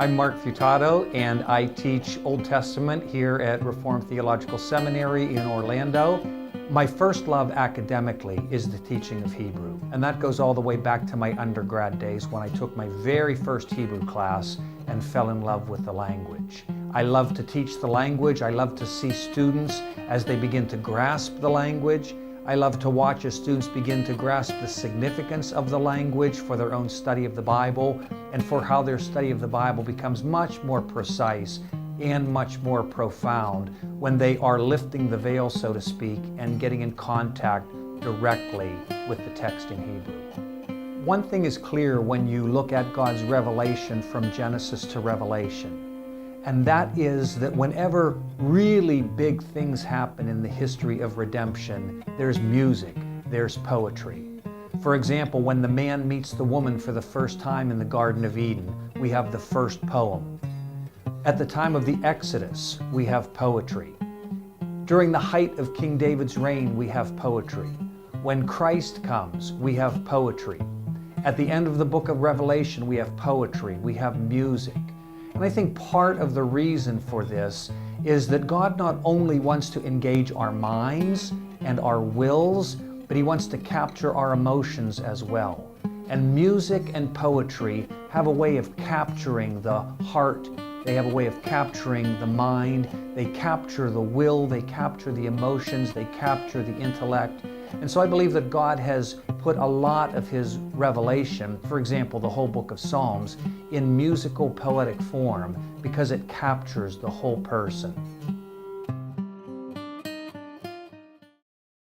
I'm Mark Futato, and I teach Old Testament here at Reformed Theological Seminary in Orlando. My first love academically is the teaching of Hebrew, and that goes all the way back to my undergrad days when I took my very first Hebrew class and fell in love with the language. I love to teach the language. I love to see students as they begin to grasp the language. I love to watch as students begin to grasp the significance of the language for their own study of the Bible and for how their study of the Bible becomes much more precise and much more profound when they are lifting the veil, so to speak, and getting in contact directly with the text in Hebrew. One thing is clear when you look at God's revelation from Genesis to Revelation, and that is that whenever really big things happen in the history of redemption, there's music, there's poetry. For example, when the man meets the woman for the first time in the Garden of Eden, we have the first poem. At the time of the Exodus, we have poetry. During the height of King David's reign, we have poetry. When Christ comes, we have poetry. At the end of the book of Revelation, we have poetry, we have music. And I think part of the reason for this is that God not only wants to engage our minds and our wills, but He wants to capture our emotions as well. And music and poetry have a way of capturing the heart. They have a way of capturing the mind. They capture the will. They capture the emotions. They capture the intellect. And so I believe that God has put a lot of His revelation, for example, the whole book of Psalms, in musical poetic form because it captures the whole person.